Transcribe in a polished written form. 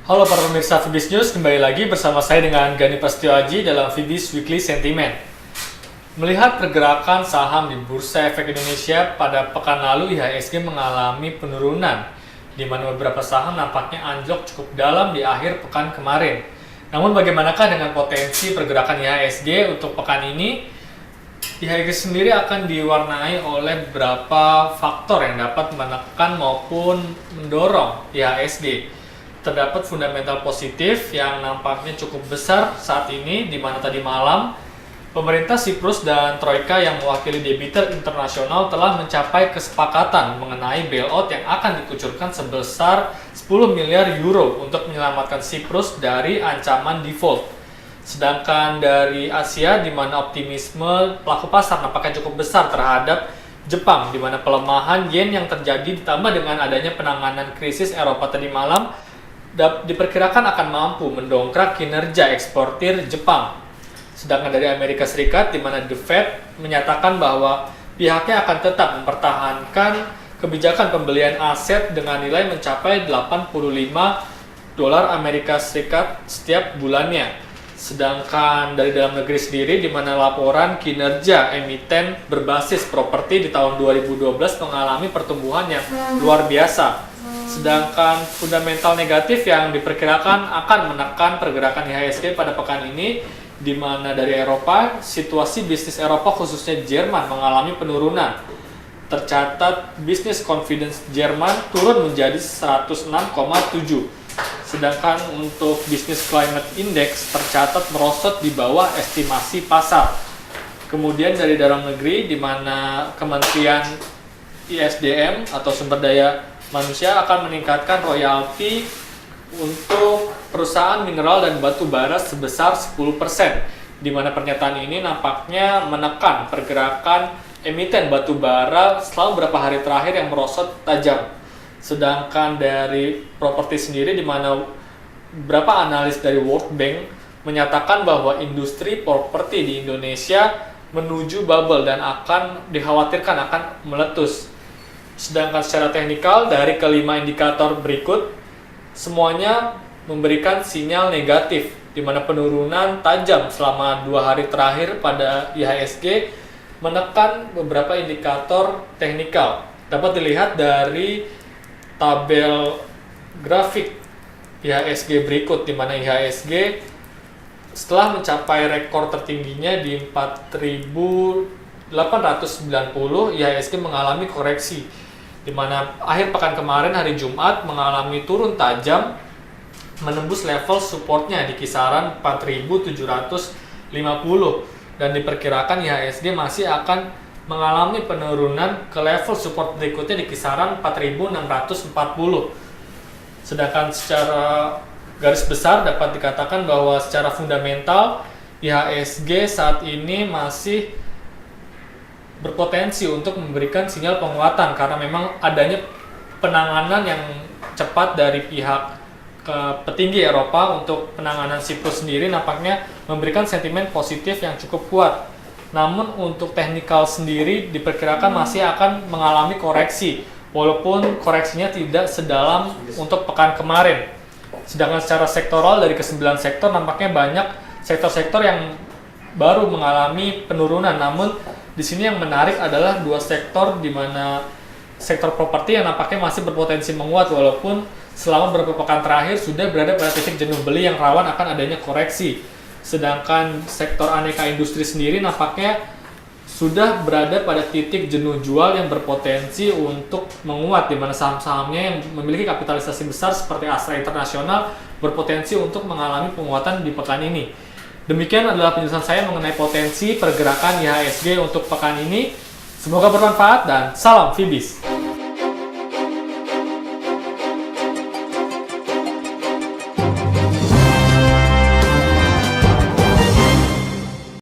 Halo para pemirsa Fibis News, kembali lagi bersama saya dengan Gani Prasetyo dalam Fibis Weekly Sentiment. Melihat pergerakan saham di Bursa Efek Indonesia pada pekan lalu, IHSG mengalami penurunan, di mana beberapa saham nampaknya anjlok cukup dalam di akhir pekan kemarin. Namun bagaimanakah dengan potensi pergerakan IHSG untuk pekan ini? IHSG sendiri akan diwarnai oleh beberapa faktor yang dapat menekan maupun mendorong IHSG. Terdapat fundamental positif yang nampaknya cukup besar saat ini, di mana tadi malam pemerintah Siprus dan Troika yang mewakili debitur internasional telah mencapai kesepakatan mengenai bailout yang akan dikucurkan sebesar 10 miliar euro untuk menyelamatkan Siprus dari ancaman default. Sedangkan dari Asia, di mana optimisme pelaku pasar nampaknya cukup besar terhadap Jepang, di mana pelemahan yen yang terjadi ditambah dengan adanya penanganan krisis Eropa tadi malam diperkirakan akan mampu mendongkrak kinerja eksportir Jepang. Sedangkan dari Amerika Serikat, di mana The Fed menyatakan bahwa pihaknya akan tetap mempertahankan kebijakan pembelian aset dengan nilai mencapai 85 dolar Amerika Serikat setiap bulannya. Sedangkan dari dalam negeri sendiri, di mana laporan kinerja emiten berbasis properti di tahun 2012 mengalami pertumbuhan yang luar biasa. Sedangkan fundamental negatif yang diperkirakan akan menekan pergerakan IHSG pada pekan ini, di mana dari Eropa, situasi bisnis Eropa khususnya Jerman mengalami penurunan. Tercatat bisnis confidence Jerman turun menjadi 106,7. Sedangkan untuk bisnis climate index tercatat merosot di bawah estimasi pasar. Kemudian dari dalam negeri, di mana Kementerian ISDM atau Sumber Daya Manusia akan meningkatkan royalti untuk perusahaan mineral dan batu bara sebesar 10%, di mana pernyataan ini nampaknya menekan pergerakan emiten batu bara selama beberapa hari terakhir yang merosot tajam. Sedangkan dari properti sendiri, di mana beberapa analis dari World Bank menyatakan bahwa industri properti di Indonesia menuju bubble dan akan dikhawatirkan akan meletus. Sedangkan secara teknikal, dari kelima indikator berikut, semuanya memberikan sinyal negatif, di mana penurunan tajam selama 2 hari terakhir pada IHSG menekan beberapa indikator teknikal. Dapat dilihat dari tabel grafik IHSG berikut, di mana IHSG setelah mencapai rekor tertingginya di 4.890, IHSG mengalami koreksi, di mana akhir pekan kemarin hari Jumat mengalami turun tajam, menembus level supportnya di kisaran 4.750, dan diperkirakan IHSG masih akan mengalami penurunan ke level support berikutnya di kisaran 4.640. Sedangkan secara garis besar dapat dikatakan bahwa secara fundamental IHSG saat ini masih berpotensi untuk memberikan sinyal penguatan, karena memang adanya penanganan yang cepat dari pihak petinggi Eropa untuk penanganan Siprus sendiri nampaknya memberikan sentimen positif yang cukup kuat. Namun untuk teknikal sendiri diperkirakan masih akan mengalami koreksi, walaupun koreksinya tidak sedalam untuk pekan kemarin. Sedangkan secara sektoral, dari ke-9 sektor nampaknya banyak sektor-sektor yang baru mengalami penurunan. Namun di sini yang menarik adalah 2 sektor, di mana sektor properti yang nampaknya masih berpotensi menguat, walaupun selama beberapa pekan terakhir sudah berada pada titik jenuh beli yang rawan akan adanya koreksi. Sedangkan sektor aneka industri sendiri nampaknya sudah berada pada titik jenuh jual yang berpotensi untuk menguat, di mana saham-sahamnya yang memiliki kapitalisasi besar seperti Astra International berpotensi untuk mengalami penguatan di pekan ini. Demikian adalah penjelasan saya mengenai potensi pergerakan IHSG untuk pekan ini. Semoga bermanfaat dan salam Fibis.